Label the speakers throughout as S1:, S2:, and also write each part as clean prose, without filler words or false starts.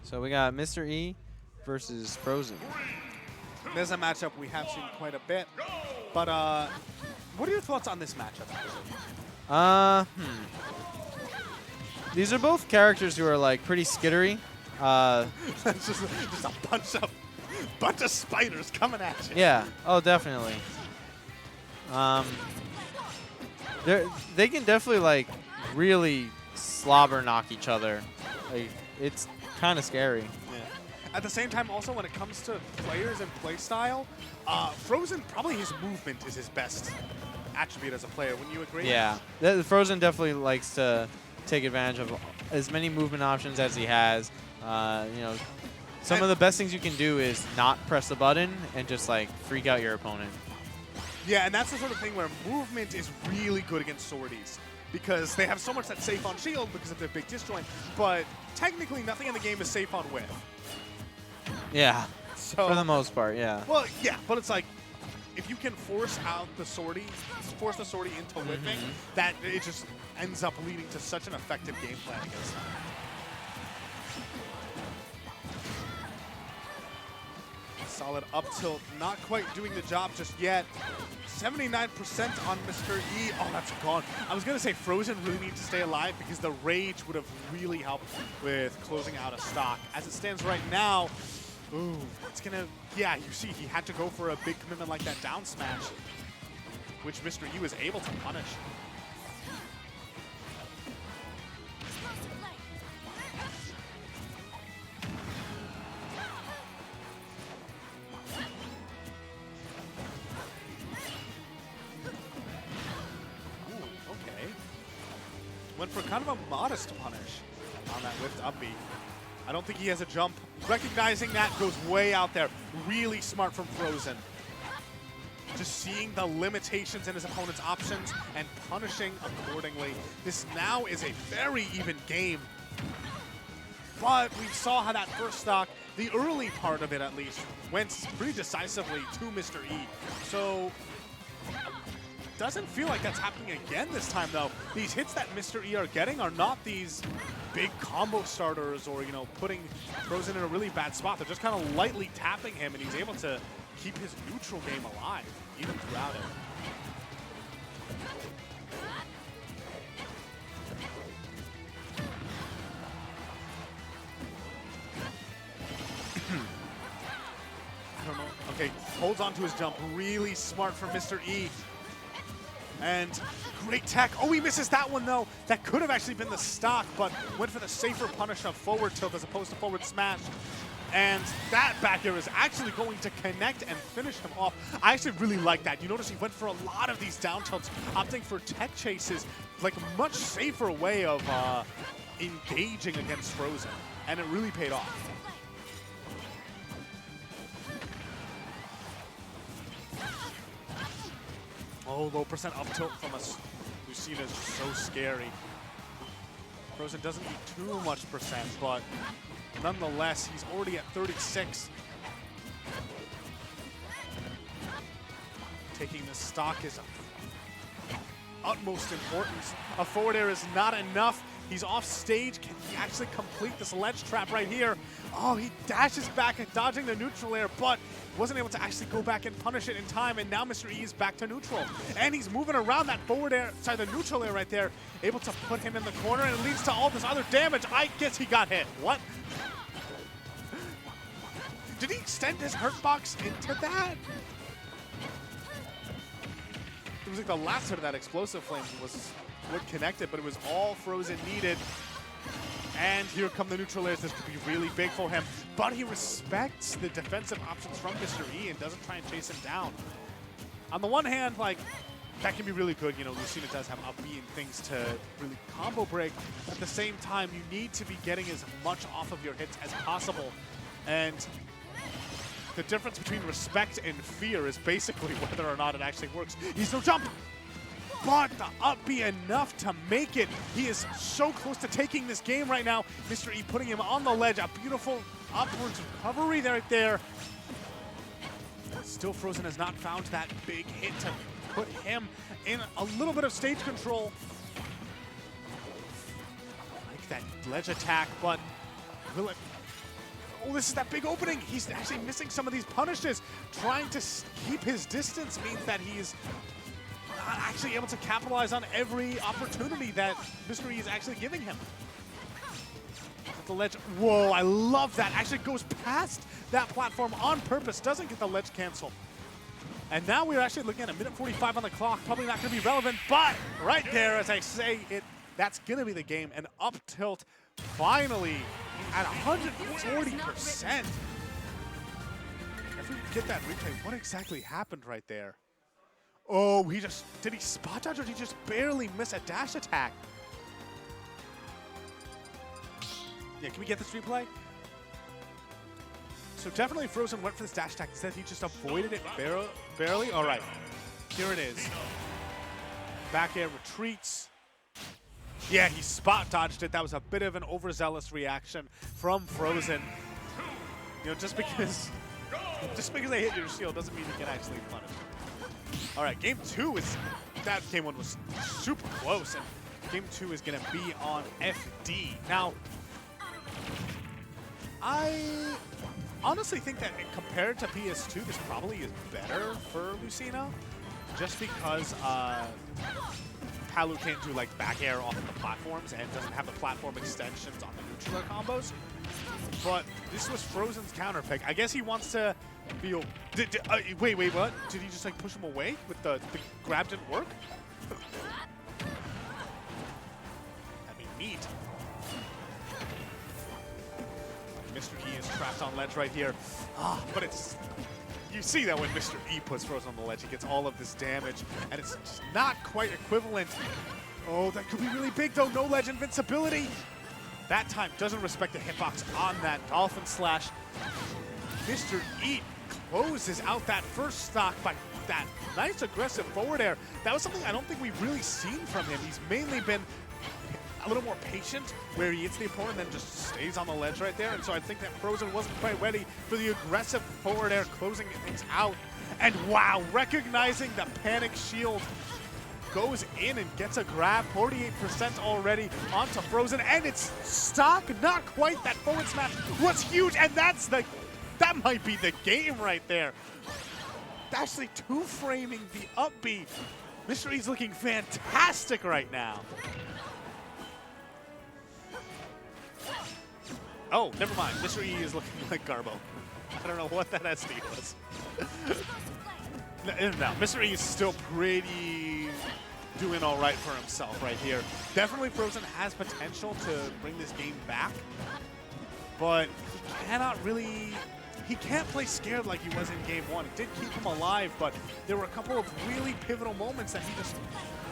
S1: So we got Mr. E versus Frozen.
S2: There's a matchup we have seen quite a bit. But what are your thoughts on this matchup?
S1: These are both characters who are like pretty skittery.
S2: It's just a bunch of spiders coming at you.
S1: Yeah. Oh, definitely. They can definitely like really slobber knock each other. Like it's kind of scary.
S2: Yeah. At the same time, also when it comes to players and play style, Frozen, probably his movement is his best attribute as a player. Wouldn't you agree?
S1: Yeah. The Frozen definitely likes to take advantage of as many movement options as he has. You know, some of the best things you can do is not press the button and just like freak out your opponent.
S2: Yeah, and that's the sort of thing where movement is really good against swordies because they have so much that's safe on shield because of their big disjoint, but technically nothing in the game is safe on whiff.
S1: Yeah,
S2: so,
S1: for the most part, yeah.
S2: Well, yeah, but it's like if you can force out the swordie, force the swordie into whiffing, that it just ends up leading to such an effective game plan against them. Solid up tilt, not quite doing the job just yet. 79% on Mr. E. Oh, that's gone. I was going to say Frozen really needs to stay alive because the rage would have really helped with closing out a stock. As it stands right now, ooh, it's going to, yeah, you see he had to go for a big commitment like that down smash, which Mr. E was able to punish. Went for kind of a modest punish on that lift up B. I don't think he has a jump. Recognizing that goes way out there. Really smart from Frozen. Just seeing the limitations in his opponent's options and punishing accordingly. This now is a very even game. But we saw how that first stock, the early part of it at least, went pretty decisively to Mr. E. So doesn't feel like that's happening again this time, though. These hits that Mr. E are getting are not these big combo starters or, you know, putting Frozen in a really bad spot. They're just kind of lightly tapping him, and he's able to keep his neutral game alive, even throughout it. I don't know. Okay, holds on to his jump. Really smart from Mr. E. And great tech. Oh, he misses that one, though. That could have actually been the stock, but went for the safer punish of forward tilt as opposed to forward smash. And that back air is actually going to connect and finish him off. I actually really like that. You notice he went for a lot of these down tilts, opting for tech chases, like a much safer way of engaging against Frozen. And it really paid off. Oh, low percent up tilt from us. Lucina is just so scary. Frozen doesn't need too much percent, but nonetheless, he's already at 36. Taking the stock is of utmost importance. A forward air is not enough. He's off stage. Can he actually complete this ledge trap right here? Oh, he dashes back at dodging the neutral air, but wasn't able to actually go back and punish it in time, and now Mr. E is back to neutral. And he's moving around that forward air, sorry, the neutral air right there, able to put him in the corner, and it leads to all this other damage. I guess he got hit. What? Did he extend his hurt box into that? It was like the last hit of that explosive flame was what connected, but it was all Frozen needed. And here come the neutral airs. This could be really big for him. But he respects the defensive options from Mr. E and doesn't try and chase him down. On the one hand, like, that can be really good. You know, Lucina does have up B and things to really combo break. At the same time, you need to be getting as much off of your hits as possible. And the difference between respect and fear is basically whether or not it actually works. He's no jump! But the up B enough to make it. He is so close to taking this game right now. Mr. E putting him on the ledge. A beautiful upwards recovery right there. Still Frozen has not found that big hit to put him in a little bit of stage control. I like that ledge attack, but will it Oh, this is that big opening. He's actually missing some of these punishes. Trying to keep his distance means that he's not actually able to capitalize on every opportunity that Mr. E is actually giving him. At the ledge. Whoa, I love that. Actually goes past that platform on purpose. Doesn't get the ledge cancel. And now we're actually looking at a minute 45 on the clock. Probably not going to be relevant, but right there, as I say it, that's going to be the game. And up tilt finally at 140%. If we get that replay, what exactly happened right there? Oh, did he spot dodge or did he just barely miss a dash attack? Yeah, can we get this replay? So definitely Frozen went for this dash attack. Instead, he just avoided it barely. All right, here it is. Back air retreats. Yeah, he spot dodged it. That was a bit of an overzealous reaction from Frozen. You know, just because they hit your shield doesn't mean you can actually punish it. All right, game 2 is, that game 1 was super close, and game 2 is gonna be on FD. Now, I honestly think that compared to PS2, this probably is better for Lucina, just because Palu can't do like back air off of the platforms and doesn't have the platform extensions on the neutral air combos. But this was Frozen's counter pick. I guess he wants to feel. Wait, what? Did he just like push him away with the grab didn't work? I mean, neat. Mr. E is trapped on ledge right here. But it's, you see that when Mr. E puts Frozen on the ledge, he gets all of this damage, and it's just not quite equivalent. Oh, that could be really big though, no ledge invincibility. That time doesn't respect the hitbox on that Dolphin Slash. Mr. E closes out that first stock by that nice aggressive forward air. That was something I don't think we've really seen from him. He's mainly been a little more patient, where he hits the opponent and then just stays on the ledge right there. And so I think that Frozen wasn't quite ready for the aggressive forward air, closing things out. And wow, recognizing the panic shield, goes in and gets a grab. 48% already onto Frozen, and it's stock, not quite. That forward smash was huge, and that might be the game right there. Actually two-framing the up B. Mr. E's looking fantastic right now. Oh, never mind. Mr. E is looking like Garbo. I don't know what that SD was. No, Mr. E is still pretty doing all right for himself right here. Definitely Frozen has potential to bring this game back, but he cannot really, he can't play scared like he was in game 1. It did keep him alive, but there were a couple of really pivotal moments that he just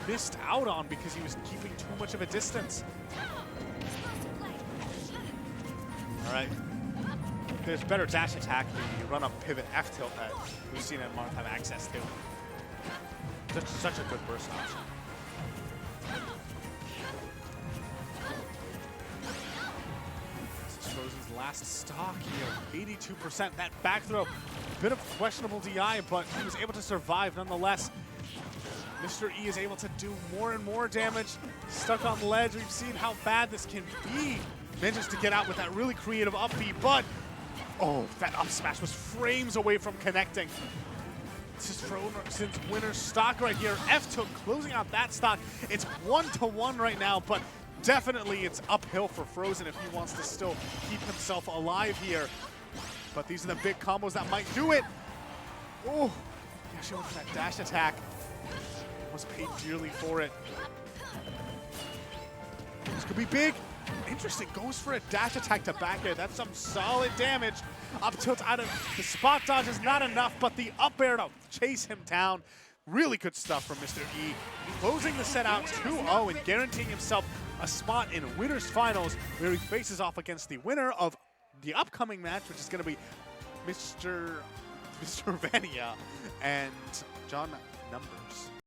S2: missed out on because he was keeping too much of a distance. All right, there's better dash attack, the run-up pivot F-tilt that Lucina and Marth have access to. Such a good burst option. This is Frozen's last stock here, 82%. That back throw, bit of questionable DI, but he was able to survive nonetheless. Mr. E is able to do more and more damage. Stuck on the ledge, we've seen how bad this can be. Manages to get out with that really creative up B, but oh, that up smash was frames away from connecting. This is Frozen's winner stock right here. F-tilt closing out that stock. It's 1-1 right now, but definitely it's uphill for Frozen if he wants to still keep himself alive here. But these are the big combos that might do it. Oh, he actually went for that dash attack. Was paid dearly for it. This could be big. Interesting, goes for a dash attack to back air. That's some solid damage. Up tilt out of the spot dodge is not enough, but the up air to chase him down. Really good stuff from Mr. E. Closing the set out 2-0 and guaranteeing himself a spot in Winners Finals, where he faces off against the winner of the upcoming match, which is going to be Mr. Vania and John Numbers.